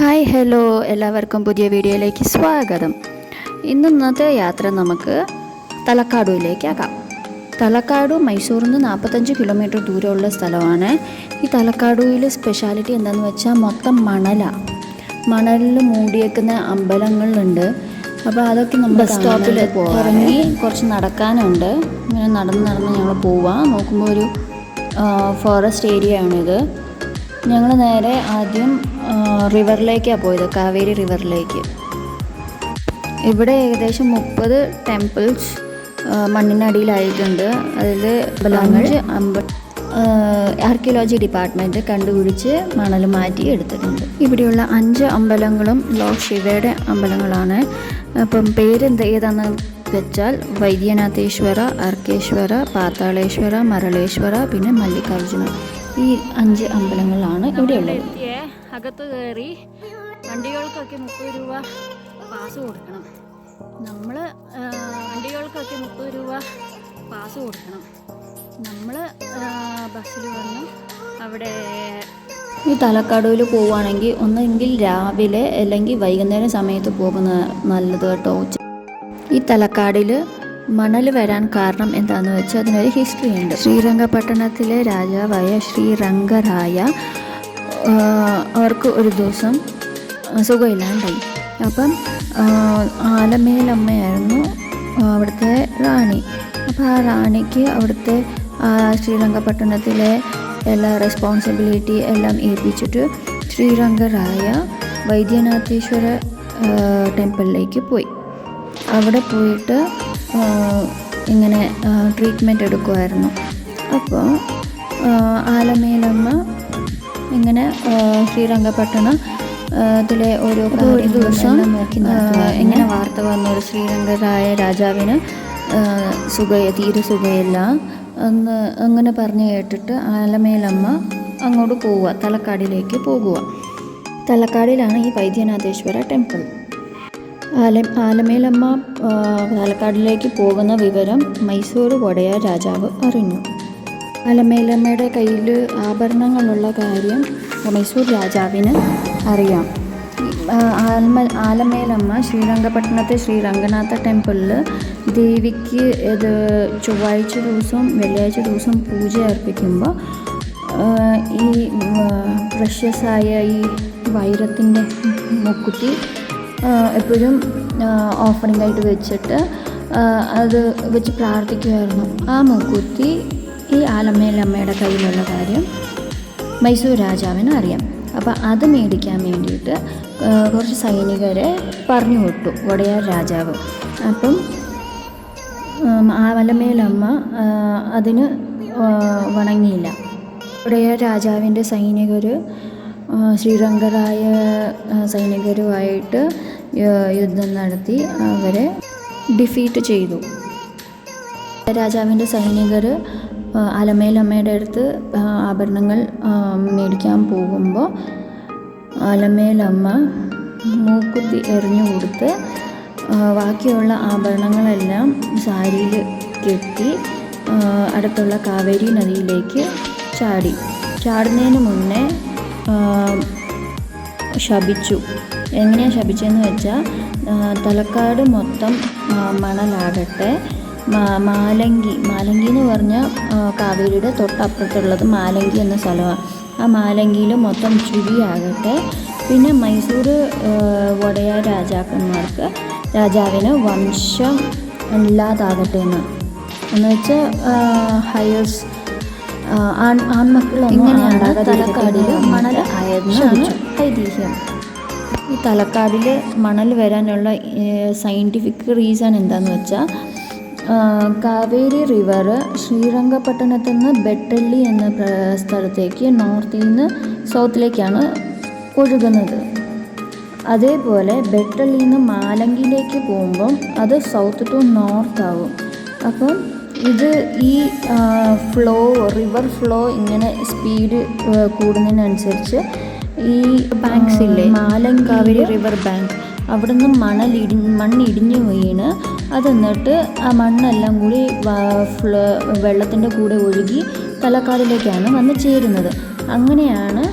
Hi hello എല്ലാവർക്കും പുതിയ വീഡിയോയിലേക്ക് സ്വാഗതം. ഇന്നത്തെ യാത്ര നമുക്ക് തലക്കാടുവിലേക്കാക്കാം. തലക്കാട് മൈസൂരിൽ നിന്ന് 45 കിലോമീറ്റർ ദൂരമുള്ള സ്ഥലമാണ്. ഈ തലക്കാടുവിൽ സ്പെഷ്യാലിറ്റി എന്താണെന്ന് വെച്ചാൽ മൊത്തം മണലിൽ മൂടിയേക്കുന്ന അമ്പലങ്ങളുണ്ട്. അപ്പോൾ അതൊക്കെ നമ്മൾ ബസ് സ്റ്റോപ്പിൽ ഇറങ്ങി കുറച്ച് നടക്കാനുണ്ട്. ഇങ്ങനെ നടന്ന് ഞങ്ങൾ പോവാം. നോക്കുമ്പോൾ ഒരു ഫോറസ്റ്റ് ഏരിയ ആണിത്. ഞങ്ങൾ നേരെ ആദ്യം റിവറിലേക്കാണ് പോയത്, കാവേരി റിവറിലേക്ക്. ഇവിടെ ഏകദേശം 30 ടെമ്പിൾസ് മണ്ണിനടിയിലായിട്ടുണ്ട്. അതിൽ 5 ആർക്കിയോളജി ഡിപ്പാർട്ട്മെൻറ്റ് കണ്ടുപിടിച്ച് മണൽ മാറ്റി എടുത്തിട്ടുണ്ട്. ഇവിടെയുള്ള 5 അമ്പലങ്ങളും ലോർഡ് ശിവയുടെ അമ്പലങ്ങളാണ്. അപ്പം ഏതാണെന്ന് വെച്ചാൽ വൈദ്യനാഥേശ്വര, അർക്കേശ്വര, പാതാളേശ്വര, മരളേശ്വര, പിന്നെ മല്ലികാർജുന. ഈ 5 അമ്പലങ്ങളാണ് ഇവിടെയുള്ളത്. അകത്ത് കയറി വണ്ടികൾക്കൊക്കെ 30 രൂപ പാസ് കൊടുക്കണം. വണ്ടികൾക്കൊക്കെ 30 രൂപ പാസ് കൊടുക്കണം. നമ്മൾ ബസ്സിൽ വന്ന് അവിടെ ഈ തലക്കാടുവിൽ പോവുകയാണെങ്കിൽ ഒന്നെങ്കിൽ രാവിലെ അല്ലെങ്കിൽ വൈകുന്നേരം സമയത്ത് പോകുന്നത് നല്ലത് കേട്ടോ. ഈ തലക്കാടിൽ മണൽ വരാൻ കാരണം എന്താണെന്ന് വെച്ചാൽ അതിനൊരു ഹിസ്റ്ററി ഉണ്ട്. ശ്രീരംഗപട്ടണത്തിലെ രാജാവായ ശ്രീരംഗരായ അവർക്ക് ഒരു ദിവസം സുഖമില്ലാണ്ടായി. അപ്പം ആലമേലമ്മയായിരുന്നു അവിടുത്തെ റാണി. അപ്പോൾ ആ റാണിക്ക് അവിടുത്തെ ശ്രീരംഗപട്ടണത്തിലെ എല്ലാ റെസ്പോൺസിബിലിറ്റി എല്ലാം ഏൽപ്പിച്ചിട്ട് ശ്രീരംഗരായ വൈദ്യനാഥേശ്വര ടെമ്പിളിലേക്ക് പോയി. അവിടെ പോയിട്ട് ഇങ്ങനെ ട്രീറ്റ്മെൻറ്റ് എടുക്കുമായിരുന്നു. അപ്പോൾ ആലമേലമ്മ ഇങ്ങനെ ശ്രീരംഗപട്ടണത്തിലെ ഓരോ ദിവസം ഇങ്ങനെ വാർത്ത വന്നു, ഒരു ശ്രീരംഗരായ രാജാവിന് തീരെ സുഖമില്ല അങ്ങനെ പറഞ്ഞു കേട്ടിട്ട് ആലമേലമ്മ അങ്ങോട്ട് പോവുക, തലക്കാടിലേക്ക് പോകുക. തലക്കാടിലാണ് ഈ വൈദ്യനാഥേശ്വര ടെമ്പിൾ. ആലമേലമ്മ തലക്കാടിലേക്ക് പോകുന്ന വിവരം മൈസൂർ വടയാർ രാജാവ് അറിഞ്ഞു. ആലമേലമ്മയുടെ കയ്യിൽ ആഭരണങ്ങളുള്ള കാര്യം മൈസൂർ രാജാവിന് അറിയാം. ആലമേലമ്മ ശ്രീരംഗപട്ടണത്തെ ശ്രീരംഗനാഥ ടെമ്പിളിൽ ദേവിക്ക് ചൊവ്വാഴ്ച ദിവസവും വെള്ളിയാഴ്ച ദിവസവും പൂജ അർപ്പിക്കുമ്പോൾ ഈ പ്രഷ്യസായ ഈ വൈരത്തിൻ്റെ മുക്കുറ്റി എപ്പോഴും ഓഫറിംഗ് ആയിട്ട് വെച്ചിട്ട് അത് വെച്ച് പ്രാർത്ഥിക്കുമായിരുന്നു. ആ മുക്കുറ്റി ഈ ആലമേലമ്മയുടെ കയ്യിലുള്ള കാര്യം മൈസൂർ രാജാവിന് അറിയാം. അപ്പോൾ അത് മേടിക്കാൻ വേണ്ടിയിട്ട് കുറച്ച് സൈനികരെ പറഞ്ഞു വിട്ടു വടയാർ രാജാവ്. അപ്പം ആലമേലമ്മ അതിന് വണങ്ങിയില്ല. വടയാർ രാജാവിൻ്റെ സൈനികർ ശ്രീരംഗരായ സൈനികരുമായിട്ട് യുദ്ധം നടത്തി അവരെ ഡിഫീറ്റ് ചെയ്തു. രാജാവിൻ്റെ സൈനികർ ആലമേലമ്മയുടെ അടുത്ത് ആഭരണങ്ങൾ മേടിക്കാൻ പോകുമ്പോൾ ആലമേലമ്മ മൂക്കുത്തി എറിഞ്ഞു കൊടുത്ത് ബാക്കിയുള്ള ആഭരണങ്ങളെല്ലാം സാരിയിൽ കെട്ടി അടുത്തുള്ള കാവേരി നദിയിലേക്ക് ചാടുന്നതിന് മുന്നേ ശപിച്ചു. എങ്ങനെയാണ് ശപിച്ചതെന്ന് വെച്ചാൽ തലക്കാട് മൊത്തം മണലാകട്ടെ, മാലങ്കി എന്ന് പറഞ്ഞാൽ കാവേരിയുടെ തൊട്ടപ്പുറത്തുള്ളത് മാലങ്കി എന്ന സ്ഥലമാണ്. ആ മാലങ്കിയിൽ മൊത്തം ചുഴിയാകട്ടെ, പിന്നെ മൈസൂർ വടയാർ രാജാവിന് വംശം ഇല്ലാതാകട്ടെ എന്ന് വെച്ചാൽ ഹയേഴ്സ് ആൺമക്കളൊന്നും തലക്കാടിൽ മണൽ ആയതെന്നാണ് ഐതിഹ്യം. ഈ തലക്കാടിൽ മണൽ വരാനുള്ള സയൻറ്റിഫിക് റീസൺ എന്താണെന്ന് വെച്ചാൽ കാവേരി റിവർ ശ്രീരംഗപട്ടണത്തിൽ നിന്ന് ബെട്ടള്ളി എന്ന സ്ഥലത്തേക്ക് നോർത്തിൽ നിന്ന് സൗത്തിലേക്കാണ് ഒഴുകുന്നത്. അതേപോലെ ബെട്ടള്ളിയിൽ നിന്ന് മാലങ്കിയിലേക്ക് പോകുമ്പം അത് സൗത്ത് ടു നോർത്ത് ആവും. അപ്പം ഈ റിവർ ഫ്ലോ ഇങ്ങനെ സ്പീഡ് കൂടുന്നതിനനുസരിച്ച് ഈ ബാങ്ക്സ് ഇല്ലേ, കാവേരി റിവർ ബാങ്ക്, അവിടെ നിന്ന് മണ്ണിടിഞ്ഞ് വീണ് അത് എന്നിട്ട് ആ മണ്ണെല്ലാം കൂടി വെള്ളത്തിൻ്റെ കൂടെ ഒഴുകി തലക്കാടിലേക്കാണ് വന്ന് ചേരുന്നത്. അങ്ങനെയാണ്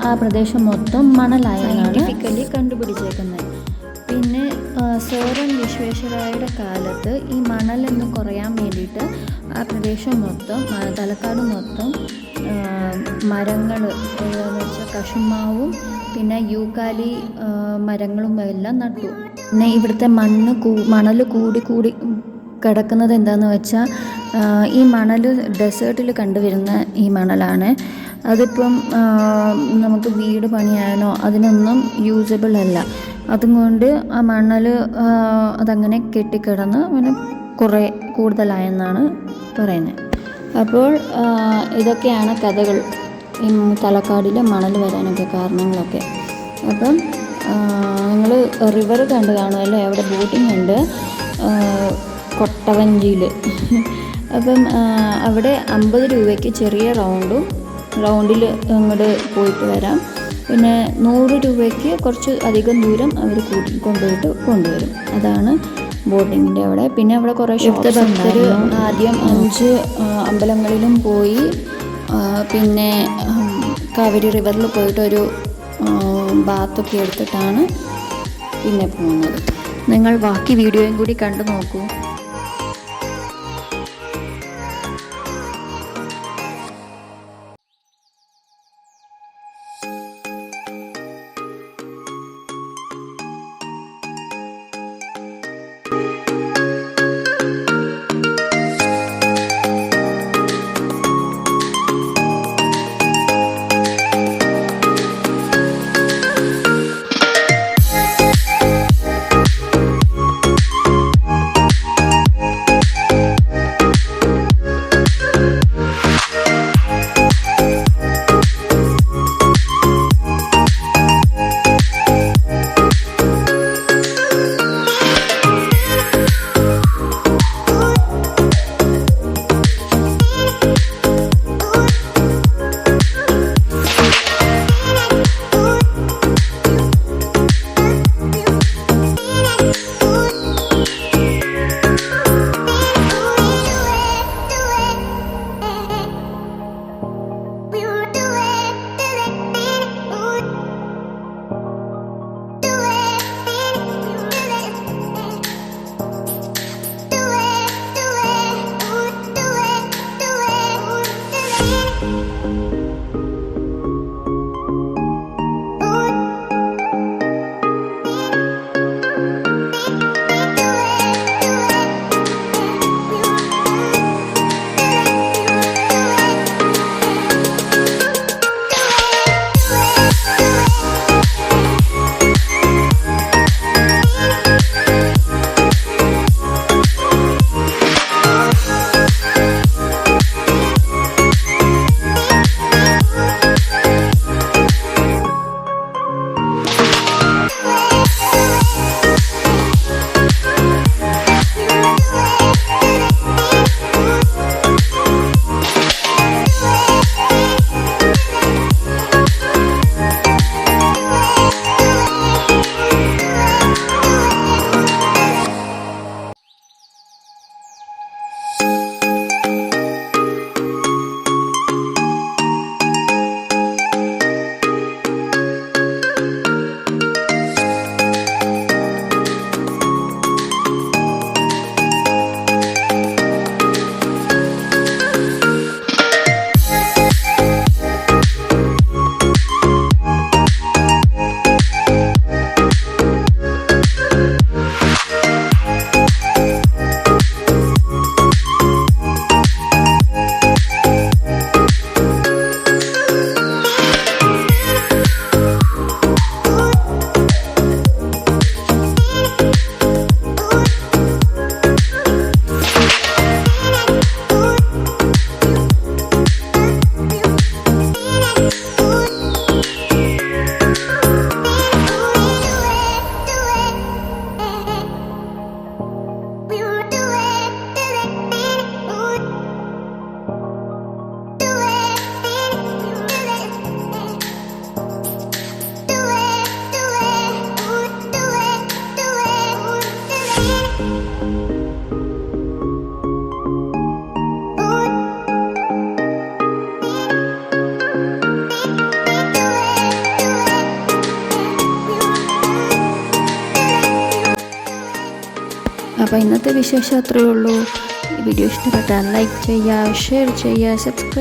ആ പ്രദേശം മൊത്തം മണലായാണ് സയൻറ്റിഫിക്കലി കണ്ടുപിടിച്ചേക്കുന്നത്. പിന്നെ സർ എം വിശ്വേശ്വരയ്യയുടെ കാലത്ത് ഈ മണലൊന്ന് കുറയാൻ വേണ്ടിയിട്ട് ആ പ്രദേശം മൊത്തം തലക്കാട് മൊത്തം മരങ്ങൾ ഏതാണെന്ന് വെച്ചാൽ കശുമാവും പിന്നെ യൂക്കാലി മരങ്ങളും എല്ലാം നട്ടു. പിന്നെ ഇവിടുത്തെ മണൽ കൂടി കിടക്കുന്നത് എന്താണെന്ന് വെച്ചാൽ ഈ മണൽ ഡെസേർട്ടിൽ കണ്ടുവരുന്ന ഈ മണലാണ്. അതിപ്പം നമുക്ക് വീട് പണിയാനോ അതിനൊന്നും യൂസബിൾ അല്ല. അതുകൊണ്ട് ആ മണൽ അതങ്ങനെ കെട്ടിക്കിടന്ന് അങ്ങനെ കുറേ കൂടുതലായെന്നാണ് പറയുന്നത്. അപ്പോൾ ഇതൊക്കെയാണ് കഥകൾ, ഈ തലക്കാടിലെ മണൽ വരാനൊക്കെ കാരണങ്ങളൊക്കെ. അപ്പം നിങ്ങൾ റിവർ കണ്ടു കാണുമല്ലേ, അവിടെ ബോട്ടിംഗ് ഉണ്ട് കൊട്ടവഞ്ചിയിൽ. അപ്പം അവിടെ 50 രൂപയ്ക്ക് ചെറിയ റൗണ്ടിൽ അങ്ങോട്ട് പോയിട്ട് വരാം. പിന്നെ 100 രൂപയ്ക്ക് കുറച്ച് അധികം ദൂരം അവർ കൊണ്ടുവരും. അതാണ് ബോട്ടിങ്ങിൻ്റെ അവിടെ. പിന്നെ അവിടെ കുറേ ഭക്തർ ആദ്യം 5 അമ്പലങ്ങളിലും പോയി പിന്നെ കാവേരി റിവറിൽ പോയിട്ടൊരു ബാത്തൊക്കെ എടുത്തിട്ടാണ് പിന്നെ പോകുന്നത്. നിങ്ങൾ ബാക്കി വീഡിയോയും കൂടി കണ്ടു നോക്കൂ. അപ്പോൾ ഇന്നത്തെ വിശേഷം അത്രയേ ഉള്ളൂ. ഈ വീഡിയോ ഇഷ്ടപ്പെട്ടാൽ ലൈക്ക് ചെയ്യുക, ഷെയർ ചെയ്യുക, സബ്സ്ക്രൈബ്